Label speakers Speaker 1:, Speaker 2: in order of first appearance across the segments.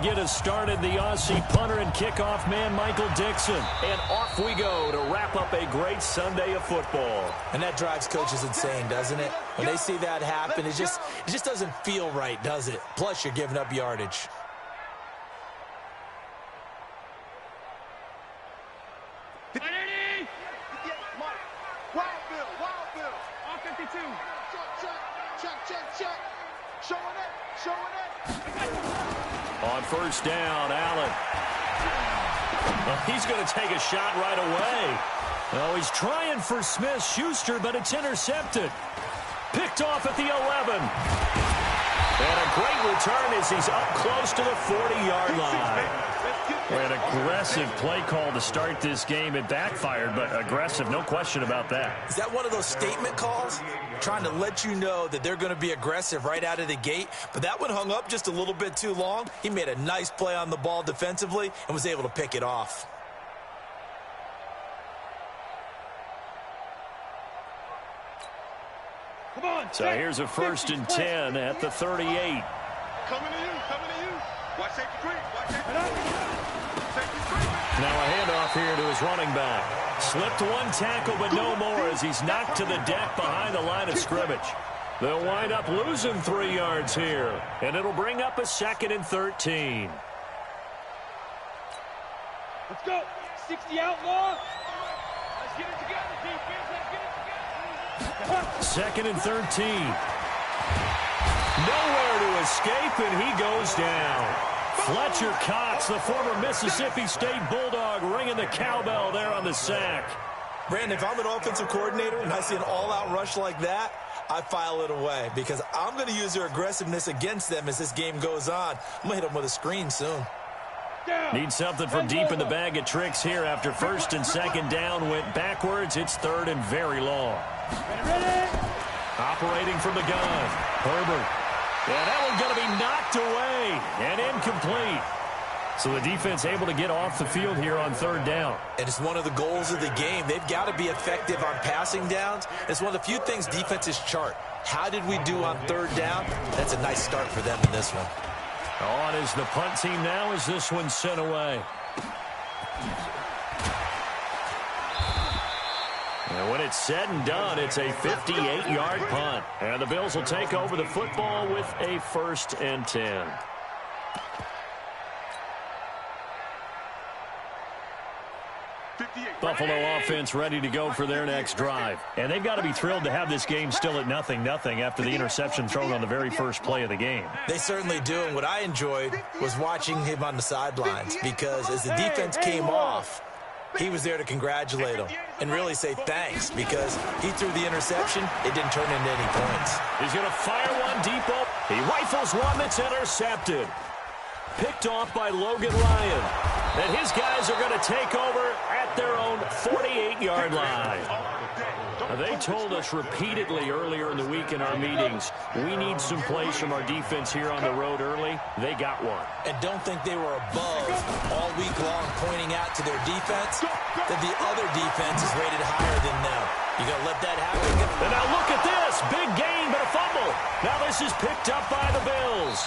Speaker 1: Get us started, the Aussie punter and kickoff man, Michael Dixon. And off we go to wrap up a great Sunday of football.
Speaker 2: And that drives coaches insane, doesn't it? When they see that happen, it just doesn't feel right, does it? Plus, you're giving up yardage.
Speaker 1: On first down, Allen. Well, he's going to take a shot right away. Well, he's trying for Smith-Schuster, but it's intercepted. Picked off at the 11. And a great return as he's up close to the 40-yard line. An aggressive play call to start this game. It backfired, but aggressive, no question about that.
Speaker 2: Is that one of those statement calls? Trying to let you know that they're going to be aggressive right out of the gate, but that one hung up just a little bit too long. He made a nice play on the ball defensively and was able to pick it off.
Speaker 1: Come on, so here's a 1st and 10 at the 38.
Speaker 3: Coming to you, coming to you. Watch safety creep, watch safety creep.
Speaker 1: Now a handoff here to his running back. Slipped one tackle, but no more as he's knocked to the deck behind the line of scrimmage. They'll wind up losing 3 yards here, and it'll bring up a 2nd and 13.
Speaker 3: Let's go. 60 outlaw. Let's get it together, defense. Let's get it together.
Speaker 1: 2nd and 13. Nowhere to escape, and he goes down. Fletcher Cox, the former Mississippi State Bulldog, ringing the cowbell there on the sack.
Speaker 2: Brandon, if I'm an offensive coordinator and I see an all-out rush like that, I file it away because I'm going to use their aggressiveness against them as this game goes on. I'm going to hit them with a screen soon.
Speaker 1: Need something from deep in the bag of tricks here after 1st and 2nd down went backwards. It's 3rd and very long. Operating from the gun, Herbert. Yeah, that one's going to be knocked away and incomplete. So the defense able to get off the field here on 3rd down.
Speaker 2: And it's one of the goals of the game. They've got to be effective on passing downs. It's one of the few things defenses chart. How did we do on 3rd down? That's a nice start for them in this one.
Speaker 1: On is the punt team now as this one's sent away. And when it's said and done, it's a 58-yard punt. And the Bills will take over the football with a 1st and 10. Buffalo offense ready to go for their next drive. And they've got to be thrilled to have this game still at 0-0 after the interception thrown on the very first play of the game.
Speaker 2: They certainly do. And what I enjoyed was watching him on the sidelines because as the defense came off, he was there to congratulate him and really say thanks because he threw the interception. It didn't turn into any points.
Speaker 1: He's going to fire one deep up. He rifles one that's intercepted. Picked off by Logan Ryan. And his guys are going to take over at their own 48-yard line. Now, they told us repeatedly earlier in the week in our meetings, we need some plays from our defense here on the road early. They got one.
Speaker 2: And don't think they were above all week long pointing out to their defense that the other defense is rated higher than them. You got to let that happen.
Speaker 1: And now look at this. Big gain, but a fumble. Now this is picked up by the Bills.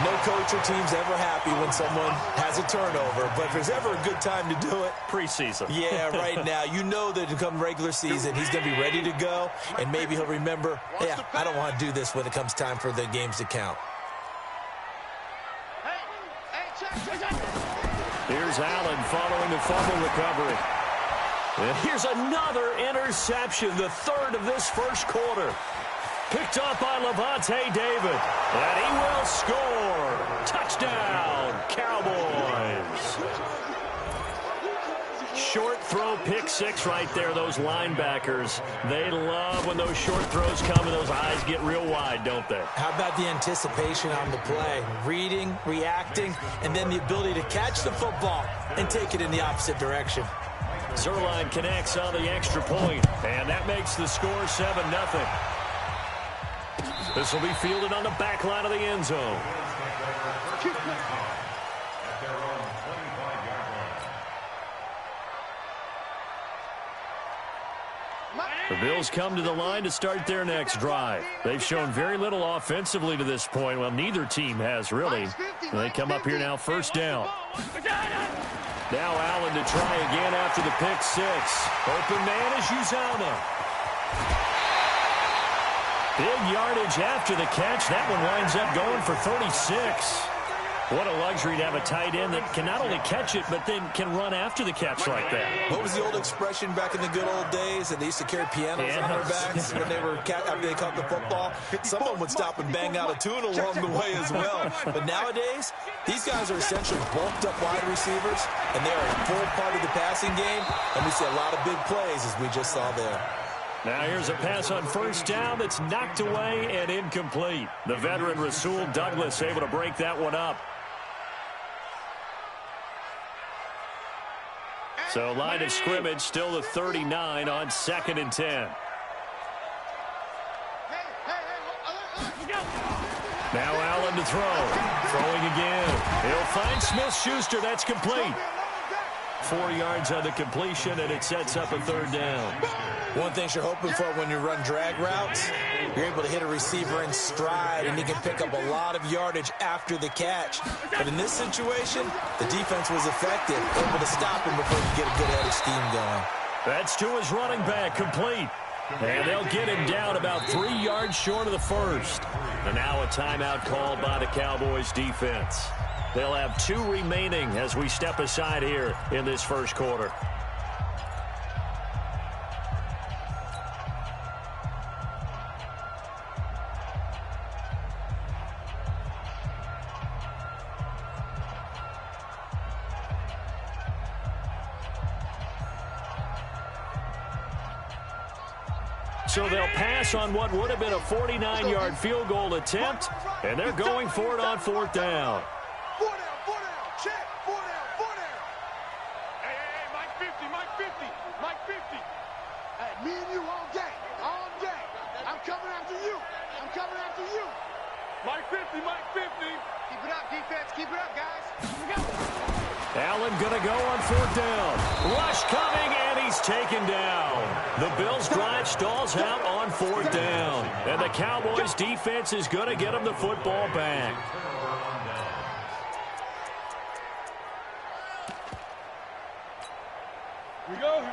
Speaker 2: No coach or team's ever happy when someone has a turnover, but if there's ever a good time to do it,
Speaker 1: preseason.
Speaker 2: Yeah, right now. You know that to come regular season, he's going to be ready to go, and maybe he'll remember, yeah, I don't want to do this when it comes time for the games to count.
Speaker 1: Here's Allen following the fumble recovery. And here's another interception, the 3rd of this first quarter. Picked up by Levante David. And he will score. Touchdown, Cowboys. Short throw, pick 6 right there, those linebackers. They love when those short throws come and those eyes get real wide, don't they?
Speaker 2: How about the anticipation on the play? Reading, reacting, and then the ability to catch the football and take it in the opposite direction.
Speaker 1: Zerline connects on the extra point, and that makes the score 7-0. This will be fielded on the back line of the end zone. The Bills come to the line to start their next drive. They've shown very little offensively to this point. Well, neither team has, really. And they come up here now, first down. Now Allen to try again after the pick six. Open man is Uzama. Big yardage after the catch. That one winds up going for 36. What a luxury to have a tight end that can not only catch it, but then can run after the catch like that.
Speaker 2: What was the old expression back in the good old days that they used to carry pianos on their backs when they were after they caught the football? Someone would stop and bang out a tune along the way as well. But nowadays, these guys are essentially bulked up wide receivers, and they are a full part of the passing game, and we see a lot of big plays as we just saw there.
Speaker 1: Now here's a pass on first down that's knocked away and incomplete. The veteran Rasul Douglas able to break that one up. So line of scrimmage still the 39 on 2nd and 10. Now Allen to throw. Throwing again. He'll find Smith-Schuster. That's complete. 4 yards on the completion, and it sets up a 3rd down.
Speaker 2: One thing you're hoping for when you run drag routes, you're able to hit a receiver in stride, and he can pick up a lot of yardage after the catch. But in this situation, the defense was effective, able to stop him before he could get a good head of steam going.
Speaker 1: That's to his running back, complete. And they'll get him down about 3 yards short of the first. And now a timeout called by the Cowboys defense. They'll have 2 remaining as we step aside here in this first quarter. So they'll pass on what would have been a 49-yard field goal attempt, and they're going for it on 4th down.
Speaker 3: 4 down, check, 4 down. Hey, Mike 50, Mike 50. Hey, me and you all day. I'm coming after you. Mike 50. Keep it up, defense, keep it up, guys. Here we go.
Speaker 1: Allen gonna go on 4th down. Rush coming, and he's taken down. The Bills' drive stalls out on 4th down. And the Cowboys' defense is gonna get them the football back.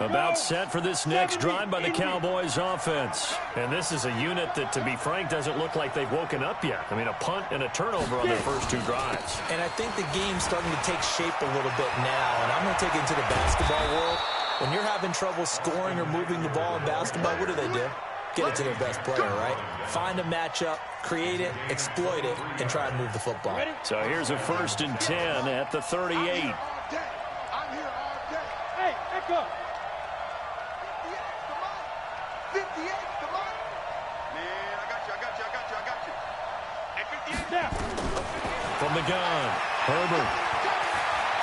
Speaker 1: About set for this next drive by the Cowboys offense. And this is a unit that, to be frank, doesn't look like they've woken up yet. I mean, a punt and a turnover on their first 2 drives.
Speaker 2: And I think the game's starting to take shape a little bit now. And I'm going to take it into the basketball world. When you're having trouble scoring or moving the ball in basketball, what do? Get it to their best player, right? Find a matchup, create it, exploit it, and try and move the football.
Speaker 1: So here's a 1st and 10 at the 38.
Speaker 3: I'm here all day. Hey, echo. 58, come on. Man, I got you. Hey, 58 down.
Speaker 1: From the gun, Herbert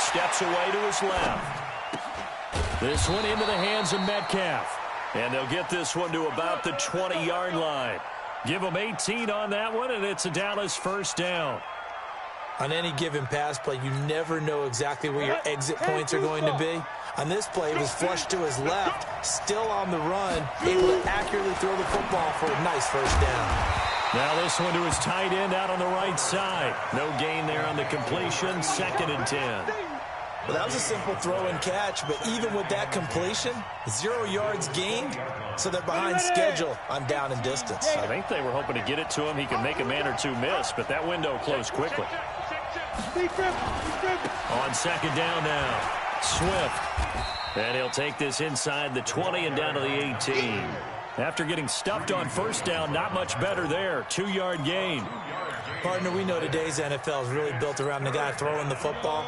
Speaker 1: steps away to his left. This one into the hands of Metcalf. And they'll get this one to about the 20-yard line. Give them 18 on that one, and it's a Dallas 1st down.
Speaker 2: On any given pass play, you never know exactly where your exit points are going to be. On this play, it was flushed to his left, still on the run, able to accurately throw the football for a nice 1st down.
Speaker 1: Now this one to his tight end out on the right side. No gain there on the completion, 2nd and 10.
Speaker 2: Well, that was a simple throw and catch, but even with that completion, 0 yards gained, so they're behind schedule on down and distance.
Speaker 1: I think they were hoping to get it to him. He could make a man or 2 miss, but that window closed quickly. On 2nd down now, Swift. And he'll take this inside the 20 and down to the 18. After getting stuffed on 1st down, not much better there. 2-yard gain.
Speaker 2: Partner, we know today's NFL is really built around the guy throwing the football.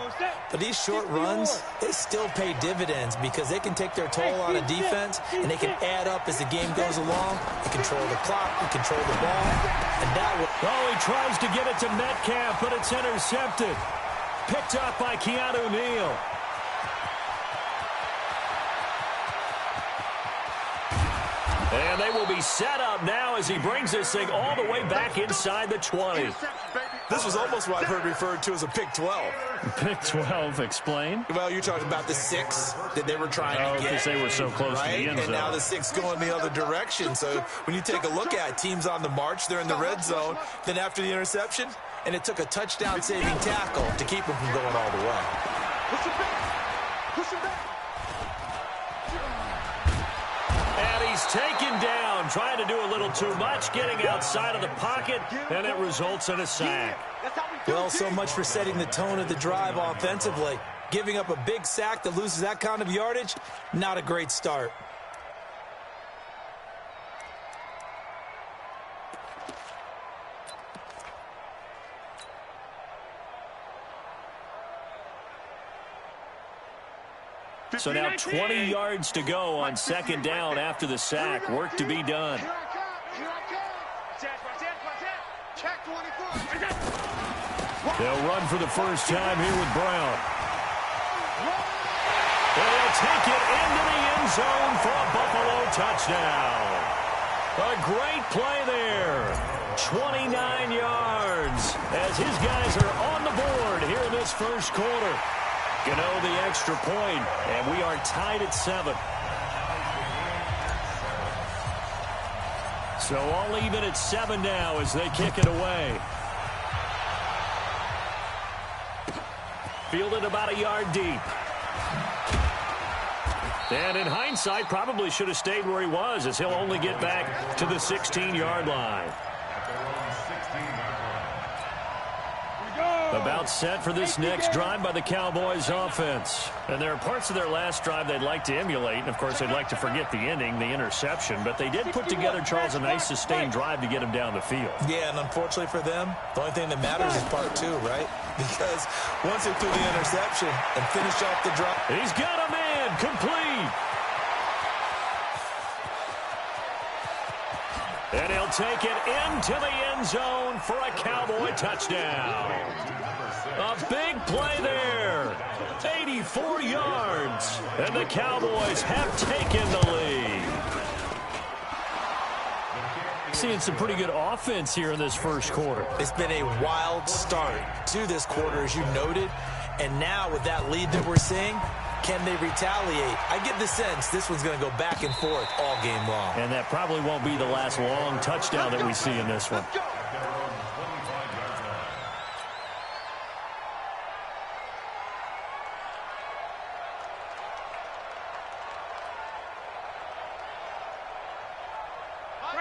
Speaker 2: But these short runs, they still pay dividends because they can take their toll on a defense and they can add up as the game goes along. They control the clock, they control the ball. And that will...
Speaker 1: Oh, he tries to get it to Metcalf, but it's intercepted. Picked up by Keanu Neal. And they will be set up now as he brings this thing all the way back inside the 20.
Speaker 2: This was almost what I've heard referred to as a pick 12.
Speaker 1: Pick 12, explain.
Speaker 2: Well, you're talking about the 6 that they were trying to get.
Speaker 1: Because they were so close to the end zone.
Speaker 2: And now the 6 going the other direction. So when you take a look at it, teams on the march, they're in the red zone. Then after the interception, and it took a touchdown-saving tackle to keep them from going all the way.
Speaker 3: Push him back. Push him back.
Speaker 1: And he's taken down, trying to do a little too much, getting outside of the pocket, and it results in a sack.
Speaker 2: Well, so much for setting the tone of the drive offensively. Giving up a big sack that loses that kind of yardage, not a great start.
Speaker 1: So now 20 yards to go on second down after the sack. Work to be done.
Speaker 3: Here I come. Check 24.
Speaker 1: They'll run for the first time here with Brown. They'll take it into the end zone for a Buffalo touchdown. A great play there. 29 yards as his guys are on the board here in this first quarter. Gano the extra point, and we are tied at 7. So all even at 7 now as they kick it away. Fielded about a yard deep. And in hindsight, probably should have stayed where he was, as he'll only get back to the 16-yard line. About set for this next drive by the Cowboys offense. And there are parts of their last drive they'd like to emulate. And, of course, they'd like to forget the ending, the interception. But they did put together, Charles, a nice sustained drive to get him down the field.
Speaker 2: Yeah, and unfortunately for them, the only thing that matters is part 2, right? Because once they threw the interception and finished off the drive.
Speaker 1: He's got a man complete. And he'll take it into the end zone for a Cowboy touchdown. A big play there. 84 yards. And the Cowboys have taken the lead. Seeing some pretty good offense here in this first quarter.
Speaker 2: It's been a wild start to this quarter, as you noted. And now with that lead that we're seeing, can they retaliate? I get the sense this one's going to go back and forth all game long.
Speaker 1: And that probably won't be the last long touchdown that we see in this one.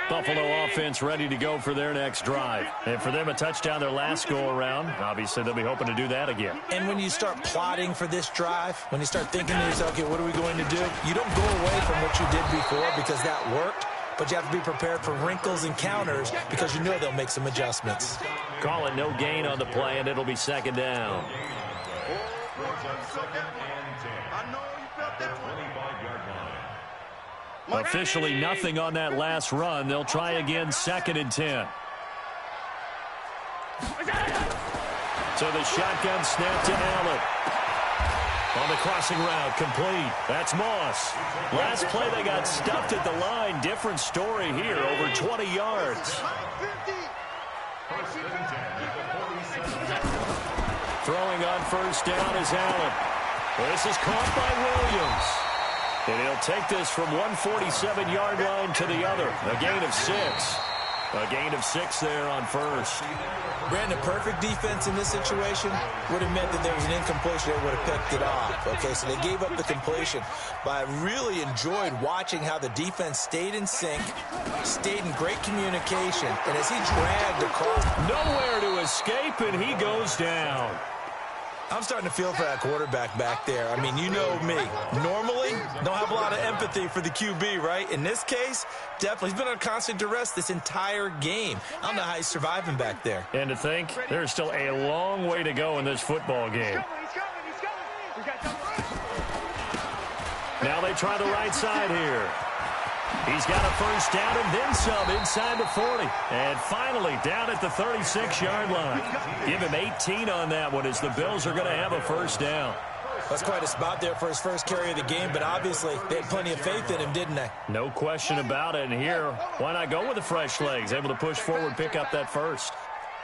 Speaker 1: Buffalo offense ready to go for their next drive. And for them, a touchdown their last go-around. Obviously, they'll be hoping to do that again.
Speaker 2: And when you start plotting for this drive, when you start thinking to yourself, okay, what are we going to do? You don't go away from what you did before because that worked, but you have to be prepared for wrinkles and counters because you know they'll make some adjustments.
Speaker 1: Call it no gain on the play, and it'll be second down. Officially nothing on that last run. They'll try again, 2nd and 10. So the shotgun snap to Allen. On the crossing route, complete. That's Moss. Last play, they got stuffed at the line. Different story here, over 20 yards. Throwing on first down is Allen. This is caught by Williams. And he'll take this from 147-yard line to the other. A gain of 6. A gain of 6 there on first.
Speaker 2: Brandon, perfect defense in this situation would have meant that there was an incompletion. They would have picked it off. Okay, so they gave up the completion. But I really enjoyed watching how the defense stayed in sync, stayed in great communication. And as he dragged across.
Speaker 1: Nowhere to escape, and he goes down.
Speaker 2: I'm starting to feel for that quarterback back there. I mean, you know me. Normally, don't have a lot of empathy for the QB, right? In this case, definitely. He's been on constant duress this entire game. I don't know how he's surviving back there.
Speaker 1: And to think, there's still a long way to go in this football game. Now they try the right side here. He's got a first down and then some inside the 40. And finally down at the 36-yard line. Give him 18 on that one as the Bills are going to have a first down.
Speaker 2: That's quite a spot there for his first carry of the game, but obviously they had plenty of faith in him, didn't they?
Speaker 1: No question about it. And here, why not go with the fresh legs? Able to push forward, pick up that first.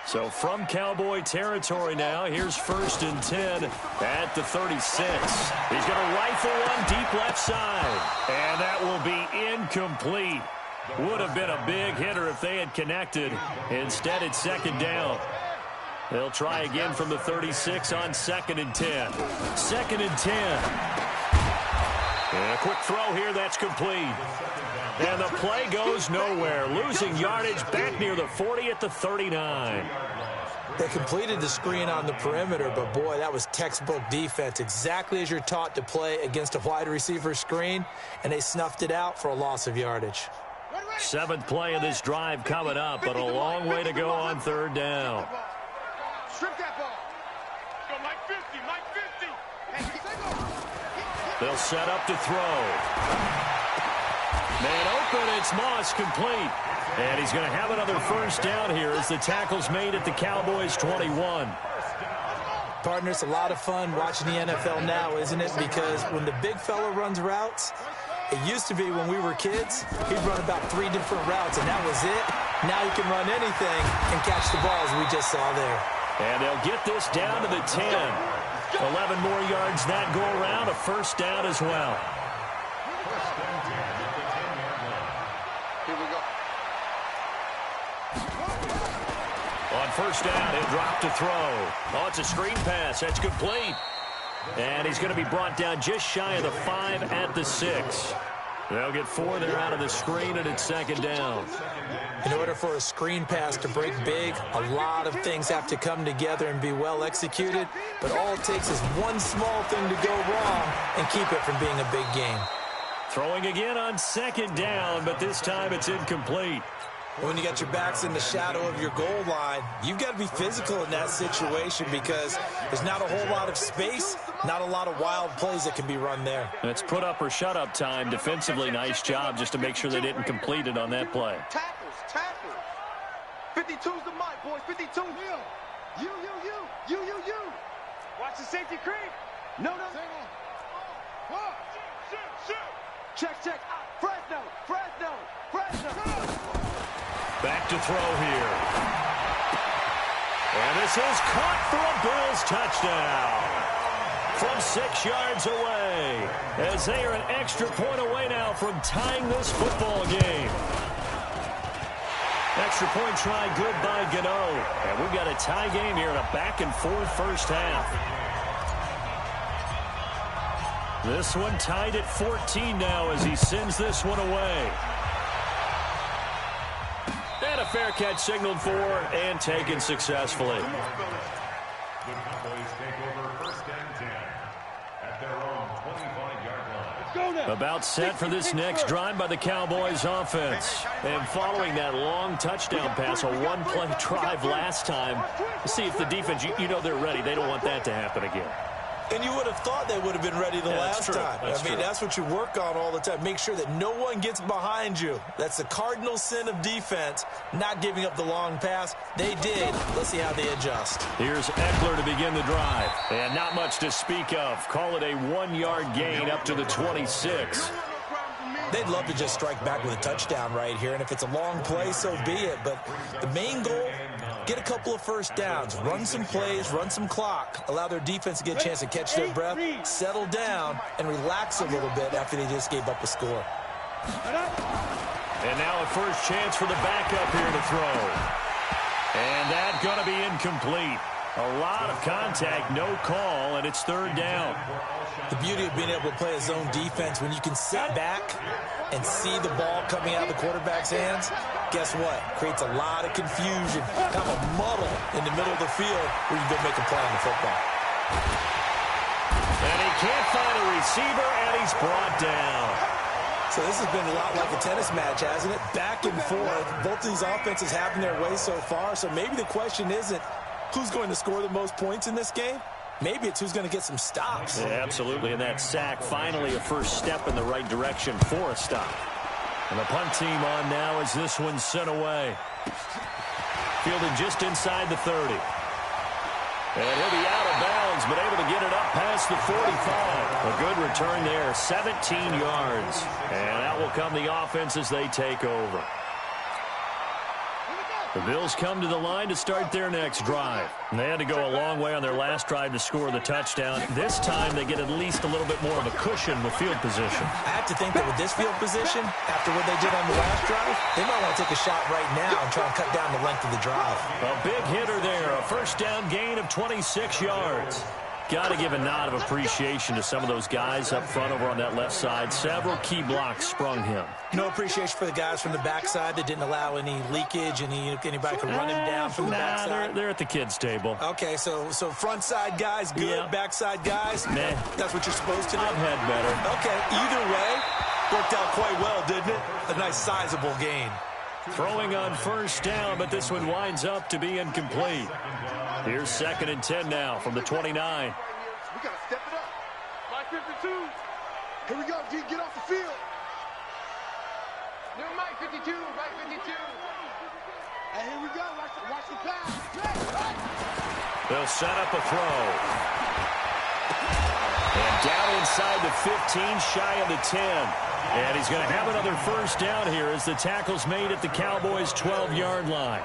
Speaker 1: So from Cowboy territory now, here's 1st and 10 at the 36. He's going to rifle one deep left side. And that will be incomplete. Would have been a big hitter if they had connected. Instead, it's 2nd down. They'll try again from the 36 on 2nd and 10. 2nd and 10. And a quick throw here, that's complete. And the play goes nowhere. Losing yardage back near the 40 at the 39.
Speaker 2: They completed the screen on the perimeter, but boy, that was textbook defense. Exactly as you're taught to play against a wide receiver screen, and they snuffed it out for a loss of yardage.
Speaker 1: 7th play of this drive coming up, but a long way to go on 3rd down.
Speaker 3: Strip that ball. Go Mike 50, Mike 50.
Speaker 1: They'll set up to throw. Man open, it's Moss, complete. And he's going to have another 1st down here as the tackle's made at the Cowboys' 21.
Speaker 2: Partner, it's a lot of fun watching the NFL now, isn't it? Because when the big fella runs routes, it used to be when we were kids, he'd run about 3 different routes, and that was it. Now he can run anything and catch the balls we just saw there.
Speaker 1: And they'll get this down to the 10. 11 more yards that go around, a 1st down as well.
Speaker 3: Here we go.
Speaker 1: On 1st down, he'll drop to throw. Oh, it's a screen pass. That's complete. And he's going to be brought down just shy of the 5 at the 6. They'll get 4 there out of the screen, and it's 2nd down.
Speaker 2: In order for a screen pass to break big, a lot of things have to come together and be well executed, but all it takes is one small thing to go wrong and keep it from being a big game.
Speaker 1: Throwing again on 2nd down, but this time it's incomplete.
Speaker 2: When you got your backs in the shadow of your goal line, you've got to be physical in that situation because there's not a whole lot of space, not a lot of wild plays that can be run there.
Speaker 1: It's put up or shut up time. Defensively, nice job just to make sure they didn't complete it on that play.
Speaker 3: Tackles. 52's the mic, boys. 52. You. Watch the safety creep. No. Check. Fresno.
Speaker 1: Back to throw here. And this is caught for a Bills touchdown. From 6 yards away. As they are an extra point away now from tying this football game. Extra point try good by Gano. And we've got a tie game here in a back-and-forth 1st half. This one tied at 14 now as he sends this one away. And a fair catch signaled for and taken successfully.
Speaker 4: The Cowboys take over 1st and 10 at their own 25-yard line.
Speaker 1: About set for this next drive by the Cowboys offense. And following that long touchdown pass, a one-play drive last time, see if the defense, you know they're ready. They don't want that to happen again.
Speaker 2: And you would have thought they would have been ready the last time.
Speaker 1: That's
Speaker 2: what you work on all the time. Make sure that no one gets behind you. That's the cardinal sin of defense, not giving up the long pass. They did. Let's see how they adjust.
Speaker 1: Here's Eckler to begin the drive. And not much to speak of. Call it a 1-yard gain up to the 26.
Speaker 2: They'd love to just strike back with a touchdown right here. And if it's a long play, so be it. But the main goal, get a couple of 1st downs, run some plays, run some clock, allow their defense to get a chance to catch their breath, settle down, and relax a little bit after they just gave up a score.
Speaker 1: And now a 1st chance for the backup here to throw. And that's going to be incomplete. A lot of contact, no call, and it's 3rd down.
Speaker 2: The beauty of being able to play a zone defense, when you can sit back and see the ball coming out of the quarterback's hands, guess what? Creates a lot of confusion, kind of a muddle in the middle of the field where you can go make a play on the football.
Speaker 1: And he can't find a receiver, and he's brought down.
Speaker 2: So this has been a lot like a tennis match, hasn't it? Back and forth. Both of these offenses having their way so far, so maybe the question isn't who's going to score the most points in this game. Maybe it's who's going to get some stops.
Speaker 1: Yeah, absolutely, and that sack finally a 1st step in the right direction for a stop. And the punt team on now as this one's sent away. Fielded just inside the 30. And he'll be out of bounds, but able to get it up past the 45. A good return there, 17 yards. And that will come the offense as they take over. The Bills come to the line to start their next drive. And they had to go a long way on their last drive to score the touchdown. This time they get at least a little bit more of a cushion with field position.
Speaker 2: I have to think that with this field position, after what they did on the last drive, they might want to take a shot right now and try and cut down the length of the drive.
Speaker 1: A big hitter there, a first down gain of 26 yards. Got to give a nod of appreciation to some of those guys up front over on that left side. Several key blocks sprung him.
Speaker 2: No appreciation for the guys from the backside that didn't allow any leakage, anybody could run him down from the backside.
Speaker 1: They're at the kids' table.
Speaker 2: Okay, so front side guys good, backside guys,
Speaker 1: nah.
Speaker 2: That's what you're supposed to do?
Speaker 1: I've had better.
Speaker 2: Okay, either way, worked out quite well, didn't it? A nice sizable gain.
Speaker 1: Throwing on first down, but this one winds up to be incomplete. Here's 2nd and 10 now from the 29.
Speaker 3: We got to step it up. Mike 52. Here we go, G. Get off the field.
Speaker 5: No, Mike 52. Mike 52.
Speaker 3: And here we go. Watch the pass.
Speaker 1: They'll set up a throw. And down inside the 15, shy of the 10. And he's going to have another first down here as the tackle's made at the Cowboys' 12-yard line.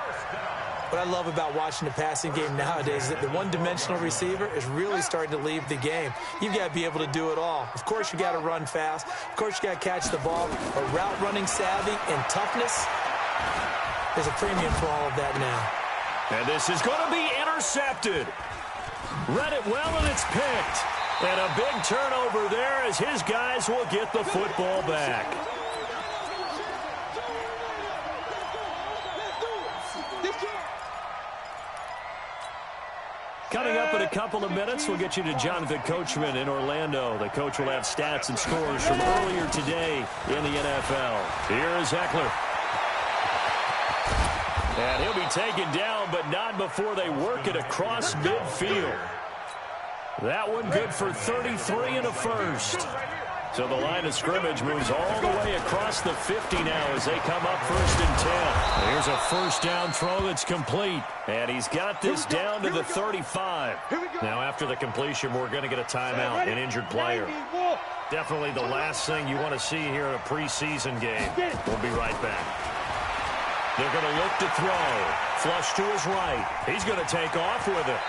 Speaker 2: What I love about watching the passing game nowadays is that the one-dimensional receiver is really starting to leave the game. You've got to be able to do it all. Of course, you got to run fast. Of course, you got to catch the ball. But route running savvy and toughness, there's a premium for all of that now.
Speaker 1: And this is going to be intercepted. Read it well, and it's picked. And a big turnover there as his guys will get the football back. Coming up in a couple of minutes, we'll get you to Jonathan Coachman in Orlando. The coach will have stats and scores from earlier today in the NFL. Here's Eckler. And he'll be taken down, but not before they work it across midfield. That one good for 33 and a first. So the line of scrimmage moves all the way across the 50 now as they come up 1st and 10. Here's a first down throw that's complete. And he's got this down to the 35. Now after the completion, we're going to get a timeout, an injured player. Definitely the last thing you want to see here in a preseason game. We'll be right back. They're going to look to throw. Flush to his right. He's going to take off with it.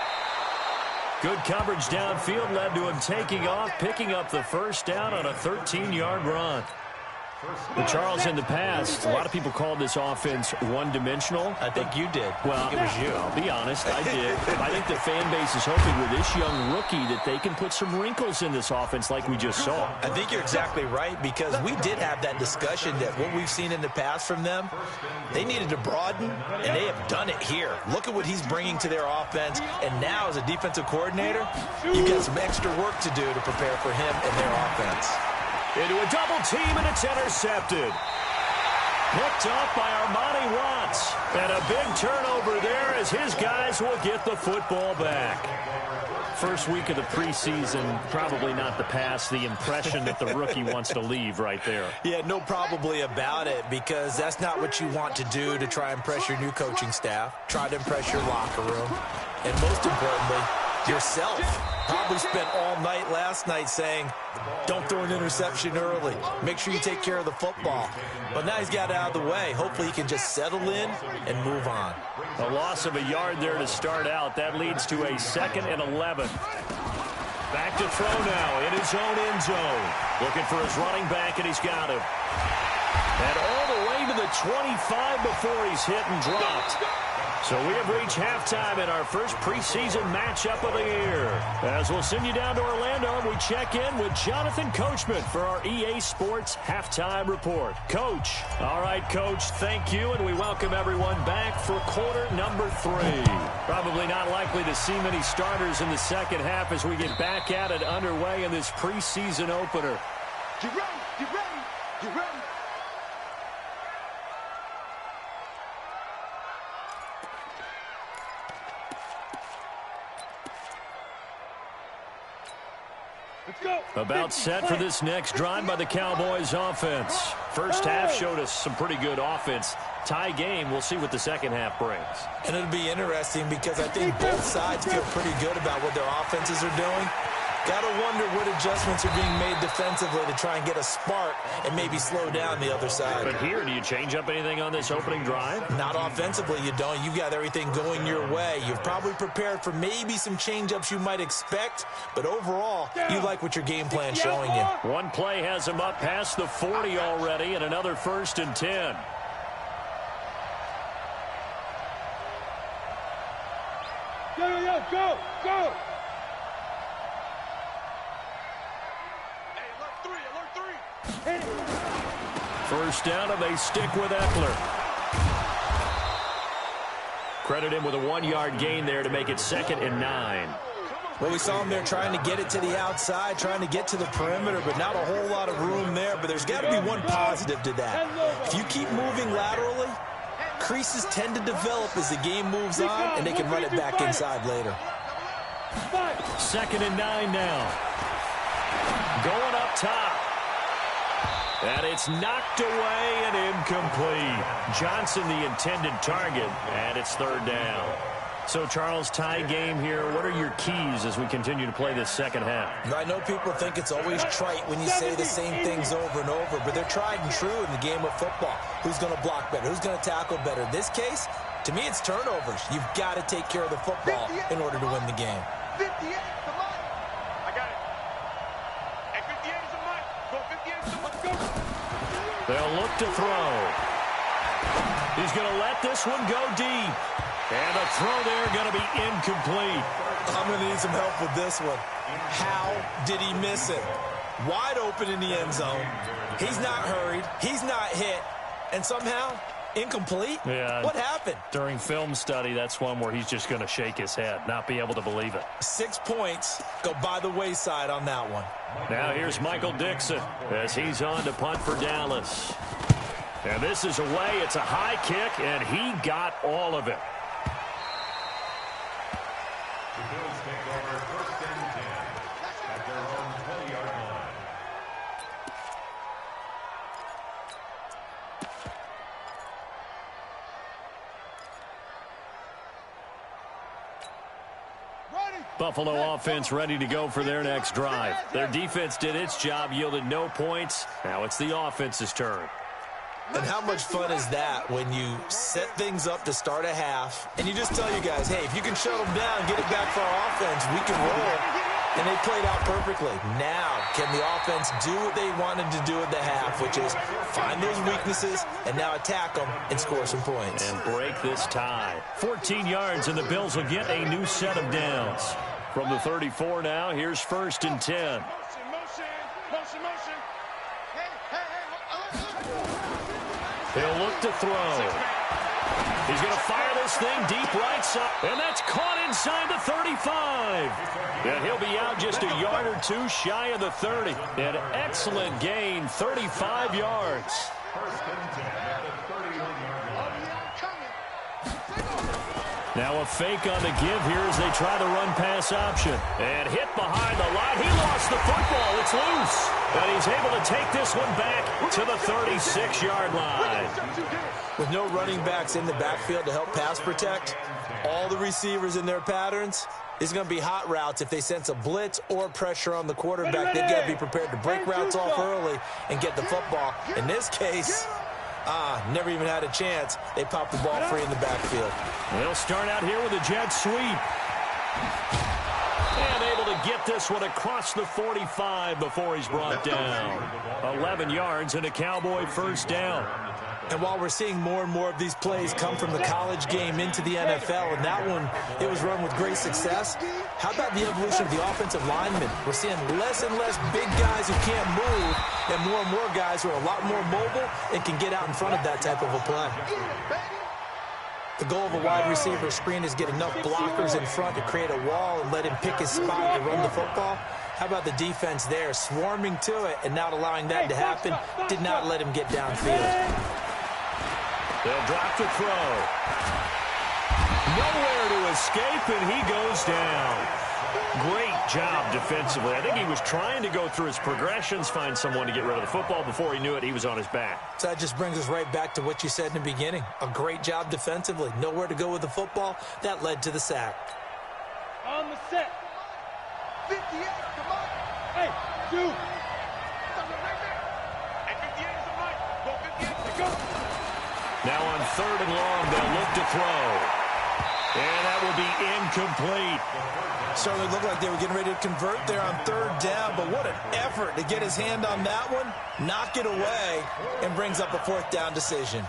Speaker 1: Good coverage downfield led to him taking off, picking up the first down on a 13-yard run. Well, Charles, in the past, a lot of people called this offense one-dimensional.
Speaker 2: I think you did.
Speaker 1: Well,
Speaker 2: it was you.
Speaker 1: I'll be honest, I did. I think the fan base is hoping with this young rookie that they can put some wrinkles in this offense like we just saw.
Speaker 2: I think you're exactly right, because we did have that discussion that what we've seen in the past from them, they needed to broaden, and they have done it here. Look at what he's bringing to their offense, and now as a defensive coordinator, you've got some extra work to do to prepare for him and their offense.
Speaker 1: Into a double team, and it's intercepted. Picked off by Armani Watts. And a big turnover there as his guys will get the football back. First week of the preseason, probably not the pass, the impression that the rookie wants to leave right there.
Speaker 2: Yeah, no probably about it, because that's not what you want to do to try and impress your new coaching staff. Try to impress your locker room. And most importantly, yourself. Probably spent all night last night saying, don't throw an interception early. Make sure you take care of the football. But now he's got it out of the way. Hopefully he can just settle in and move on.
Speaker 1: A loss of a yard there to start out. That leads to a 2nd and 11. Back to throw now in his own end zone. Looking for his running back, and he's got him. And all the way to the 25 before he's hit and dropped. So we have reached halftime in our first preseason matchup of the year. As we'll send you down to Orlando, and we check in with Jonathan Coachman for our EA Sports Halftime Report. Coach. All right, Coach, thank you, and we welcome everyone back for quarter number 3. Probably not likely to see many starters in the second half as we get back at it underway in this preseason opener.
Speaker 3: Get ready, get ready, get ready.
Speaker 1: About set for this next drive by the Cowboys offense. First half showed us some pretty good offense. Tie game, we'll see what the second half brings.
Speaker 2: And it'll be interesting because I think both sides feel pretty good about what their offenses are doing. Got to wonder what adjustments are being made defensively to try and get a spark and maybe slow down the other side.
Speaker 1: But here, do you change up anything on this opening drive?
Speaker 2: Not offensively, you don't. You've got everything going your way. You've probably prepared for maybe some change-ups you might expect, but overall, you like what your game plan's showing you.
Speaker 1: One play has him up past the 40 already, and another 1st and 10.
Speaker 3: Go!
Speaker 1: First down, and they stick with Eckler. Credit him with a 1-yard gain there to make it 2nd and 9.
Speaker 2: Well, we saw him there trying to get it to the outside, trying to get to the perimeter, but not a whole lot of room there. But there's got to be one positive to that. If you keep moving laterally, creases tend to develop as the game moves on, and they can run it back inside later.
Speaker 1: 2nd and 9 now. Going up top. And it's knocked away and incomplete. Johnson, the intended target, and it's 3rd down. So, Charles, tie game here. What are your keys as we continue to play this second half?
Speaker 2: I know people think it's always trite when you say the same things over and over, but they're tried and true in the game of football. Who's going to block better? Who's going to tackle better? In this case, to me, it's turnovers. You've got to take care of the football in order to win the game.
Speaker 3: 58 is the mic. I got it. Hey, 58 is the mic. Go 58 is the mic. Go.
Speaker 1: They'll look to throw. He's going to let this one go deep. And the throw there going to be incomplete.
Speaker 2: I'm going to need some help with this one. How did he miss it? Wide open in the end zone. He's not hurried. He's not hit. And somehow, incomplete?
Speaker 1: Yeah.
Speaker 2: What happened?
Speaker 1: During film study, that's one where he's just going to shake his head, not be able to believe it.
Speaker 2: 6 points go by the wayside on that one.
Speaker 1: Now here's Michael Dixon as he's on to punt for Dallas. And this is away. It's a high kick, and he got all of it.
Speaker 4: The Bills take over 1st and 10 at their own 20-yard line.
Speaker 1: Buffalo offense ready to go for their next drive. Their defense did its job, yielded no points. Now it's the offense's turn.
Speaker 2: And how much fun is that when you set things up to start a half and you just tell you guys, hey, if you can shut them down, get it back for our offense, we can roll. And they played out perfectly. Now, can the offense do what they wanted to do at the half, which is find those weaknesses and now attack them and score some points.
Speaker 1: And break this tie. 14 yards, and the Bills will get a new set of downs. From the 34 now, here's 1st and 10.
Speaker 3: Motion.
Speaker 1: He'll look to throw. He's going to fire this thing deep right side. And that's caught inside the 35. And he'll be out just a yard or two shy of the 30. An excellent gain, 35 yards.
Speaker 4: 1st and 10 at the 31-yard line.
Speaker 1: Now a fake on the give here as they try the run-pass option. And hit behind the line. He lost the football. It's loose. And he's able to take this one back to the 36-yard line.
Speaker 2: With no running backs in the backfield to help pass protect, all the receivers in their patterns, it's going to be hot routes. If they sense a blitz or pressure on the quarterback, they've got to be prepared to break routes off early and get the football. In this case, never even had a chance. They popped the ball free in the backfield.
Speaker 1: They'll start out here with a jet sweep. And able to get this one across the 45 before he's brought down. 11 yards and a Cowboy 1st down.
Speaker 2: And while we're seeing more and more of these plays come from the college game into the NFL, and that one, it was run with great success, how about the evolution of the offensive linemen? We're seeing less and less big guys who can't move, and more guys who are a lot more mobile and can get out in front of that type of a play. The goal of a wide receiver screen is get enough blockers in front to create a wall and let him pick his spot to run the football. How about the defense there, swarming to it and not allowing that to happen, did not let him get downfield.
Speaker 1: They'll drop the throw. Nowhere to escape, and he goes down. Great job defensively. I think he was trying to go through his progressions, find someone to get rid of the football. Before he knew it, he was on his back.
Speaker 2: So that just brings us right back to what you said in the beginning. A great job defensively. Nowhere to go with the football. That led to the sack.
Speaker 3: On the set. 58. come on. Hey, you.
Speaker 1: Now on 3rd and long, they'll look to throw. And that will be incomplete.
Speaker 2: Certainly looked like they were getting ready to convert there on 3rd down, but what an effort to get his hand on that one, knock it away, and brings up a 4th down decision.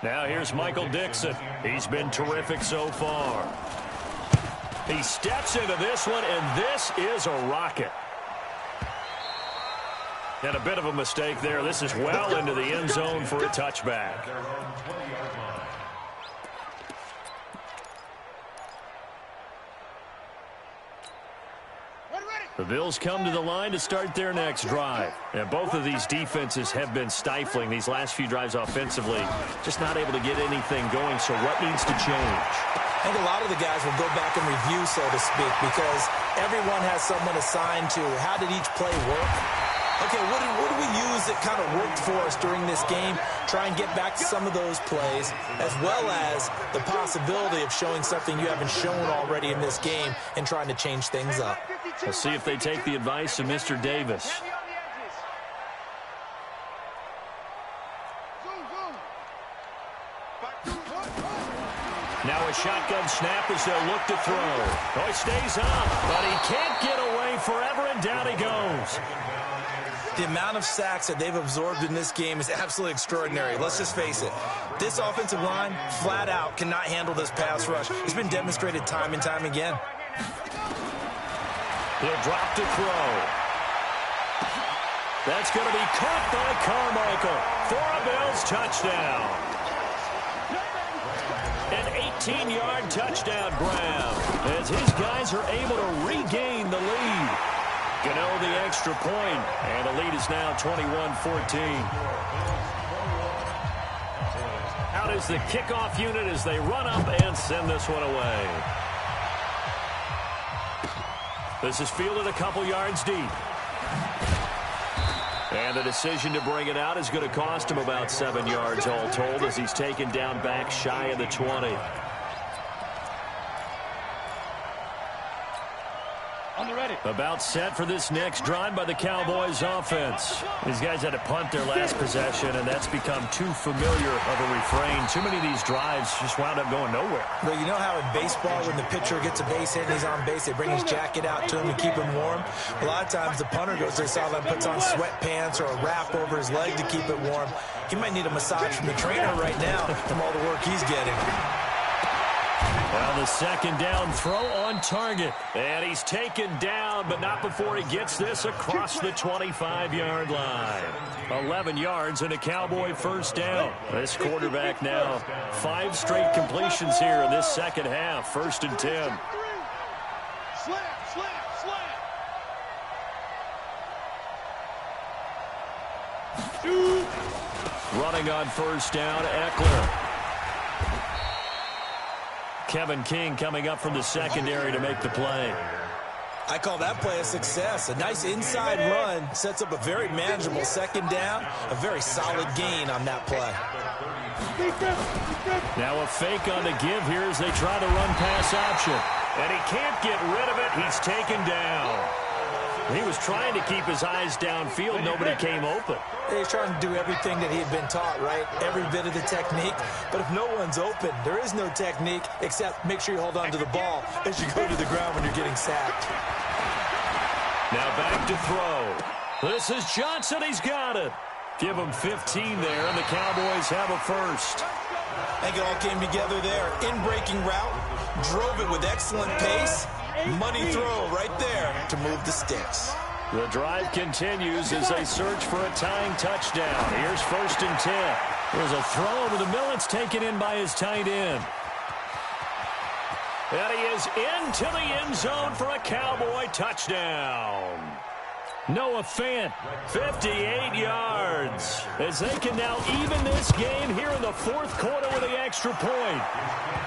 Speaker 1: Now here's Michael Dixon. He's been terrific so far. He steps into this one, and this is a rocket. And a bit of a mistake there. This is well into the end zone for a touchback. The Bills come to the line to start their next drive. And both of these defenses have been stifling these last few drives offensively. Just not able to get anything going, so what needs to change?
Speaker 2: I think a lot of the guys will go back and review, so to speak, because everyone has someone assigned to how did each play work. Okay, what do we use that kind of worked for us during this game? Try and get back to some of those plays, as well as the possibility of showing something you haven't shown already in this game and trying to change things up.
Speaker 1: We'll see if they take the advice of Mr. Davis. Now a shotgun snap as they'll look to throw. Oh, he stays up, but he can't get away forever, and down he goes.
Speaker 2: The amount of sacks that they've absorbed in this game is absolutely extraordinary. Let's just face it. This offensive line, flat out, cannot handle this pass rush. It's been demonstrated time and time again.
Speaker 1: He'll drop to throw. That's going to be caught by Carmichael for a Bills touchdown. An 18-yard touchdown grab as his guys are able to regain the lead. Gano the extra point, and the lead is now 21-14. Out is the kickoff unit as they run up and send this one away. This is fielded a couple yards deep. And the decision to bring it out is going to cost him about 7 yards all told as he's taken down back shy of the 20. About set for this next drive by the Cowboys offense. These guys had to punt their last possession, and that's become too familiar of a refrain. Too many of these drives just wound up going nowhere.
Speaker 2: Well, you know how in baseball when the pitcher gets a base hit and he's on base, they bring his jacket out to him to keep him warm? A lot of times the punter goes to the sideline, puts on sweatpants or a wrap over his leg to keep it warm. He might need a massage from the trainer right now from all the work he's getting.
Speaker 1: Well, the second down throw on target. And he's taken down, but not before he gets this across the 25-yard line. 11 yards and a Cowboy first down. This quarterback now 5 straight completions here in this second half. 1st and 10. Running on first down, Eckler. Kevin King coming up from the secondary to make the play.
Speaker 2: I call that play a success. A nice inside run sets up a very manageable second down. A very solid gain on that play.
Speaker 1: Now a fake on the give here as they try to run pass option. And he can't get rid of it. He's taken down. He was trying to keep his eyes downfield. Nobody came open.
Speaker 2: He's trying to do everything that he had been taught, right? Every bit of the technique. But if no one's open, there is no technique except make sure you hold on to the ball as you go to the ground when you're getting sacked.
Speaker 1: Now back to throw. This is Johnson. He's got it. Give him 15 there, and the Cowboys have a first.
Speaker 2: I think it all came together there. In-breaking route. Drove it with excellent pace. Money throw right there to move the sticks.
Speaker 1: The drive continues as they search for a tying touchdown. Here's 1st and 10. There's a throw over the middle. It's taken in by his tight end. And he is into the end zone for a Cowboy touchdown. Noah Fant, 58 yards, as they can now even this game here in the 4th quarter with the extra point.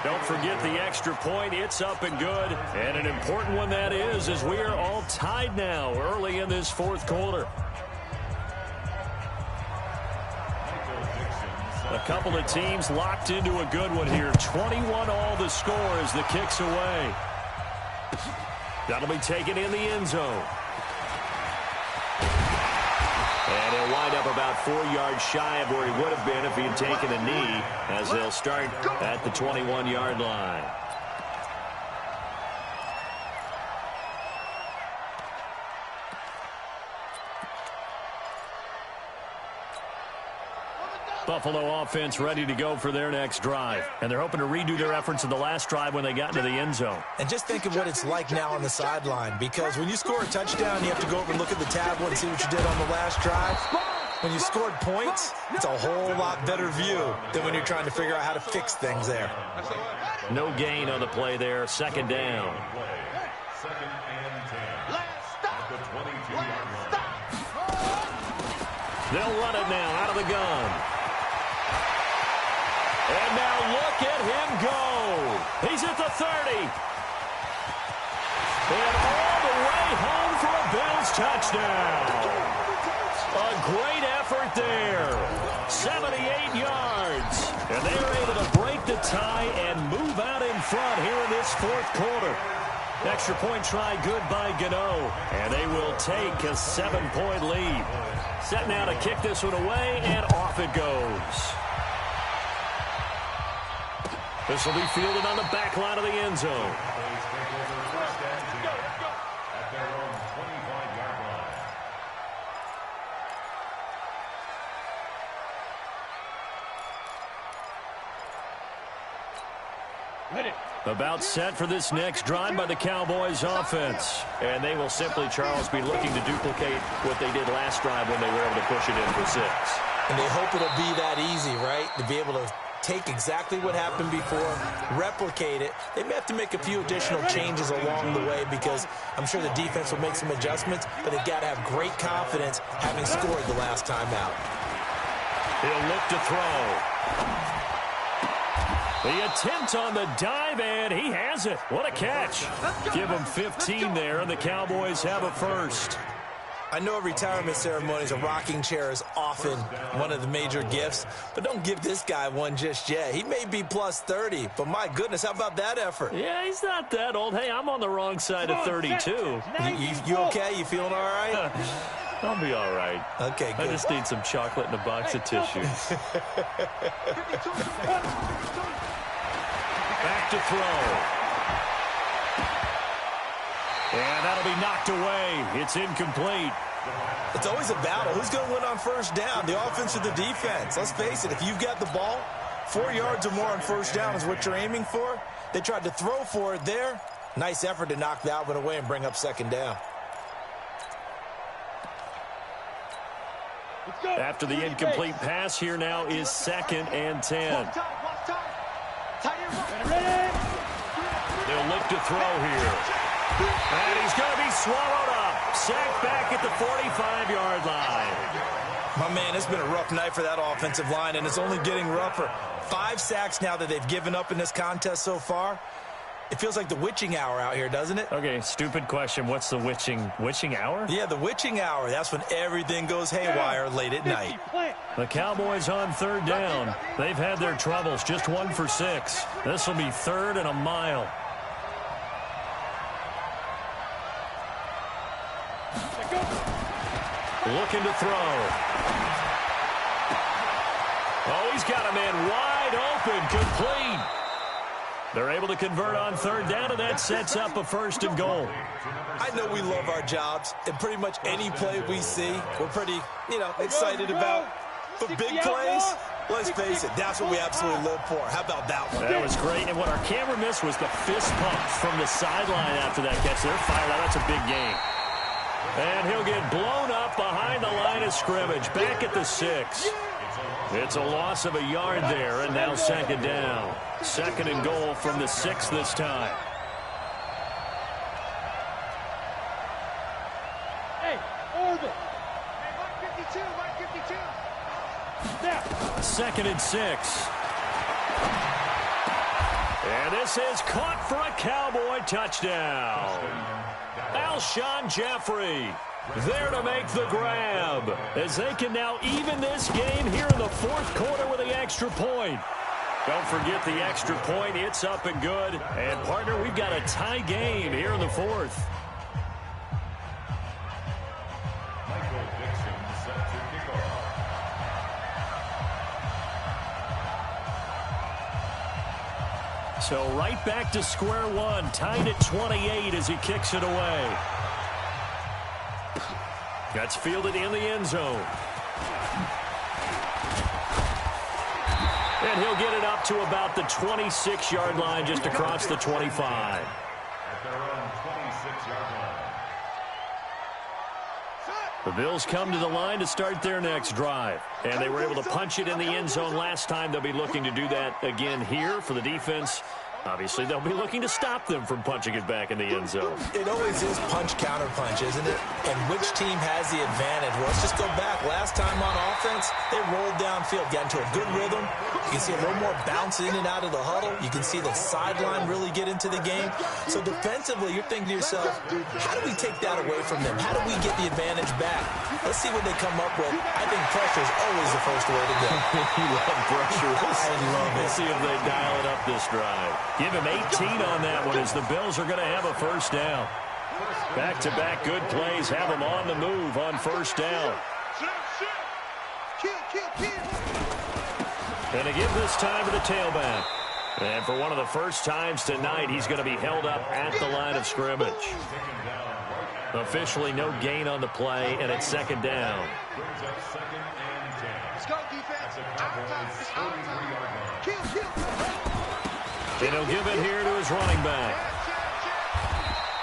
Speaker 1: Don't forget the extra point. It's up and good, and an important one that is, as we are all tied now early in this 4th quarter. A couple of teams locked into a good one here. 21 all the score as the kick's away. That'll be taken in the end zone. And he'll wind up about 4 yards shy of where he would have been if he had taken a knee, as they'll start at the 21-yard line. Buffalo offense ready to go for their next drive. And they're hoping to redo their efforts in the last drive when they got into the end zone.
Speaker 2: And just think of what it's like now on the sideline, because when you score a touchdown, you have to go over and look at the tablet and see what you did on the last drive. When you scored points, it's a whole lot better view than when you're trying to figure out how to fix things there.
Speaker 1: No gain on the play there. Second down.
Speaker 4: Second and 10. At the 22-yard line.
Speaker 1: They'll run it now out of the gun. And now look at him go. He's at the 30. And all the way home for a Bills touchdown. A great effort there. 78 yards. And they are able to break the tie and move out in front here in this fourth quarter. Extra point try good by Gano. And they will take a 7-point lead. Set now to kick this one away, and off it goes. This will be fielded on the back line of the end zone. About set for this next drive by the Cowboys offense. And they will simply, Charles, be looking to duplicate what they did last drive when they were able to push it in for 6.
Speaker 2: And they hope it'll be that easy, right? To be able to take exactly what happened before, replicate it. They may have to make a few additional changes along the way because I'm sure the defense will make some adjustments, but they've got to have great confidence having scored the last time out.
Speaker 1: He'll look to throw. The attempt on the dive, and he has it. What a catch. Give him 15 there, and the Cowboys have a first.
Speaker 2: I know at retirement ceremonies, a rocking chair is often one of the major gifts, but don't give this guy one just yet. He may be plus 30, but my goodness, how about that effort?
Speaker 1: Yeah, he's not that old. Hey, I'm on the wrong side of 32.
Speaker 2: You okay? You feeling all right?
Speaker 1: I'll be all right.
Speaker 2: Okay, good.
Speaker 1: I just need some chocolate and a box of tissues. Back to throw. And that'll be knocked away. It's incomplete.
Speaker 2: It's always a battle. Who's going to win on first down, the offense or the defense? Let's face it, if you've got the ball, 4 yards or more on first down is what you're aiming for. They tried to throw for it there. Nice effort to knock that one away and bring up second down.
Speaker 1: After the incomplete pass, here now is 2nd and 10. They'll look to throw here. And he's going to be swallowed up. Sacked back at the 45-yard line.
Speaker 2: My man, it's been a rough night for that offensive line, and it's only getting rougher. 5 sacks now that they've given up in this contest so far. It feels like the witching hour out here, doesn't it?
Speaker 1: Okay, stupid question. What's the witching hour?
Speaker 2: Yeah, the witching hour. That's when everything goes haywire late at night.
Speaker 1: The Cowboys on 3rd down. They've had their troubles. Just 1 for 6. This will be 3rd and a mile. Looking to throw. Oh, he's got a man wide open. Complete. They're able to convert on 3rd down, and that sets up a 1st and goal.
Speaker 2: I know we love our jobs, and pretty much any play we see, we're pretty, excited about. But big plays, let's face it, that's what we absolutely live for. How about that one?
Speaker 1: That was great, and what our camera missed was the fist pump from the sideline after that catch. They're fired out. That's a big game. And he'll get blown up behind the line of scrimmage, back at the 6. It's a loss of a yard there, and now 2nd down. 2nd and goal from the 6 this time.
Speaker 3: Hey, orbit. Hey, 152. Now.
Speaker 1: 2nd and 6. And this is caught for a Cowboy touchdown. Alshon Jeffrey there to make the grab, as they can now even this game here in the 4th quarter with the extra point. Don't forget the extra point. It's up and good. And, partner, we've got a tie game here in the 4th. So right back to square one, tied at 28 as he kicks it away. That's fielded in the end zone. And he'll get it up to about the 26-yard line, just across the 25.
Speaker 4: At their own 26-yard line.
Speaker 1: The Bills come to the line to start their next drive. And they were able to punch it in the end zone last time. They'll be looking to do that again here for the defense. Obviously, they'll be looking to stop them from punching it back in the end zone.
Speaker 2: It always is punch-counter-punch, isn't it? And which team has the advantage? Well, let's just go back. Last time on offense, they rolled downfield, got into a good rhythm. You can see a little more bounce in and out of the huddle. You can see the sideline really get into the game. So defensively, you're thinking to yourself, how do we take that away from them? How do we get the advantage back? Let's see what they come up with. I think pressure is always the first way to go.
Speaker 1: You love pressure.
Speaker 2: I love it.
Speaker 1: Let's see if they dial it up this drive. Give him 18 on that one as the Bills are going to have a first down. Back-to-back good plays have them on the move on first down. And to give this time to the tailback. And for one of the first times tonight, he's going to be held up at the line of scrimmage. Officially no gain on the play, and it's second down.
Speaker 3: Let's go, defense.
Speaker 1: And he'll give it here to his running back.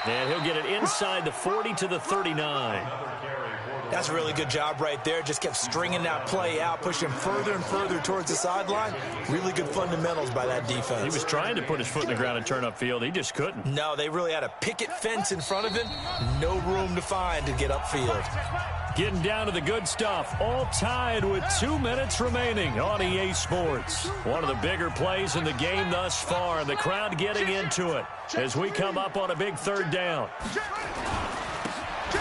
Speaker 1: And he'll get it inside the 40 to the 39.
Speaker 2: That's a really good job right there. Just kept stringing that play out, pushing further and further towards the sideline. Really good fundamentals by that defense.
Speaker 1: He was trying to put his foot in the ground and turn upfield. He just couldn't.
Speaker 2: No, they really had a picket fence in front of him. No room to find to get upfield.
Speaker 1: Getting down to the good stuff. All tied with 2 minutes remaining on EA Sports. One of the bigger plays in the game thus far. The crowd getting into it as we come up on a big third down.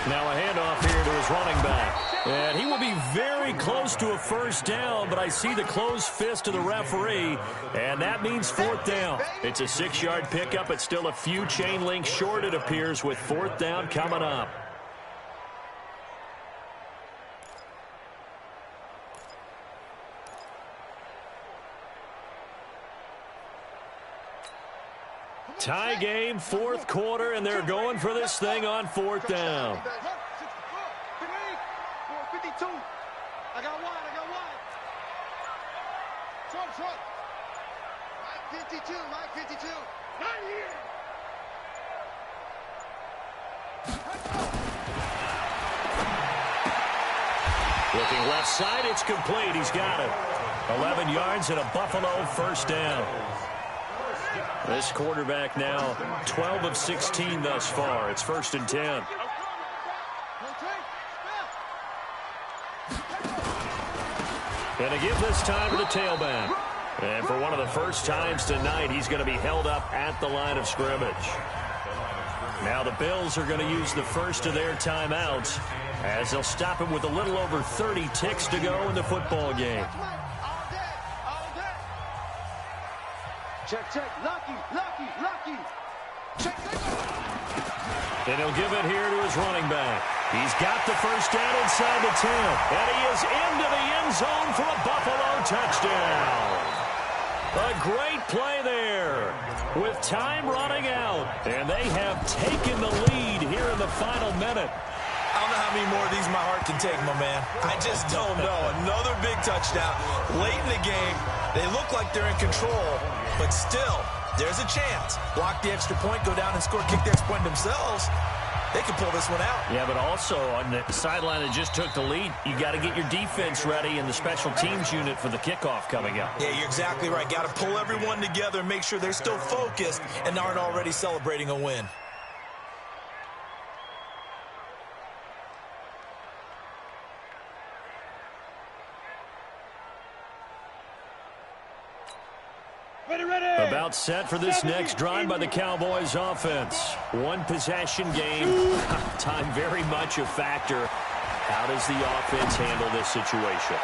Speaker 1: Now a handoff here to his running back. And he will be very close to a first down, but I see the closed fist of the referee, and that means fourth down. It's a 6-yard pickup. It's still a few chain links short, it appears, with fourth down coming up. Tie game, fourth quarter, and they're going for this thing on fourth down.
Speaker 3: 52. I got wide. Front. Mike 52. Right here.
Speaker 1: Looking left side, it's complete. He's got it. 11 yards and a Buffalo first down. This quarterback now 12 of 16 thus far. It's first and 10. And to give this time to the tailback. And for one of the first times tonight, he's going to be held up at the line of scrimmage. Now the Bills are going to use the first of their timeouts as they'll stop him with a little over 30 ticks to go in the football game.
Speaker 3: Check. Lucky. Check.
Speaker 1: And he'll give it here to his running back. He's got the first down inside the 10. And he is into the end zone for a Buffalo touchdown. A great play there with time running out. And they have taken the lead here in the final minute.
Speaker 2: I don't know how many more of these my heart can take, my man. I just don't know. Another big touchdown late in the game. They look like they're in control, but still, there's a chance. Block the extra point, go down and score, kick the extra point themselves. They can pull this one out.
Speaker 1: Yeah, but also on the sideline that just took the lead, you got to get your defense ready and the special teams unit for the kickoff coming up.
Speaker 2: Yeah, you're exactly right. Got to pull everyone together and make sure they're still focused and aren't already celebrating a win.
Speaker 1: About set for this next drive by the Cowboys offense. One possession game. Time very much a factor. How does the offense handle this situation?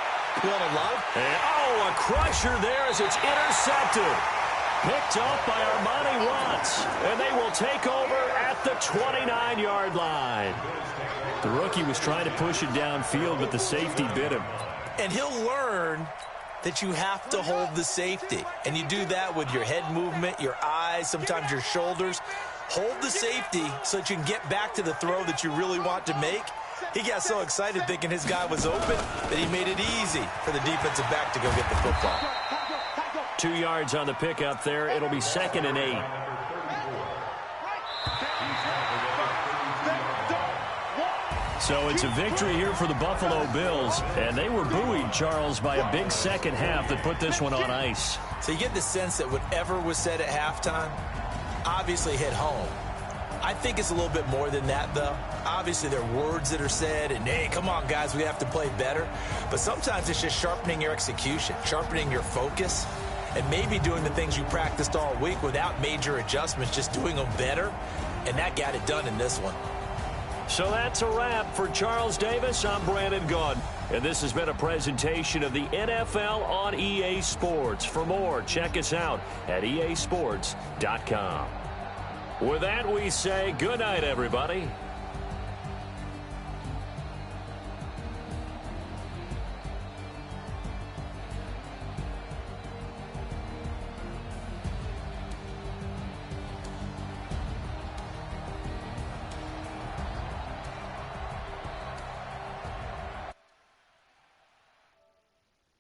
Speaker 2: You want to love?
Speaker 1: And, a crusher there as it's intercepted. Picked off by Armani Watts. And they will take over at the 29-yard line. The rookie was trying to push it downfield, but the safety bit him.
Speaker 2: And he'll learn that you have to hold the safety. And you do that with your head movement, your eyes, sometimes your shoulders. Hold the safety so that you can get back to the throw that you really want to make. He got so excited thinking his guy was open that he made it easy for the defensive back to go get the football.
Speaker 1: 2 yards on the pickup there. It'll be 2nd and 8. So it's a victory here for the Buffalo Bills, and they were buoyed, Charles, by a big second half that put this one on ice.
Speaker 2: So you get the sense that whatever was said at halftime obviously hit home. I think it's a little bit more than that, though. Obviously, there are words that are said, and, hey, come on, guys, we have to play better. But sometimes it's just sharpening your execution, sharpening your focus, and maybe doing the things you practiced all week without major adjustments, just doing them better. And that got it done in this one.
Speaker 1: So that's a wrap for Charles Davis. I'm Brandon Gaudin, and this has been a presentation of the NFL on EA Sports. For more, check us out at easports.com. With that, we say good night, everybody.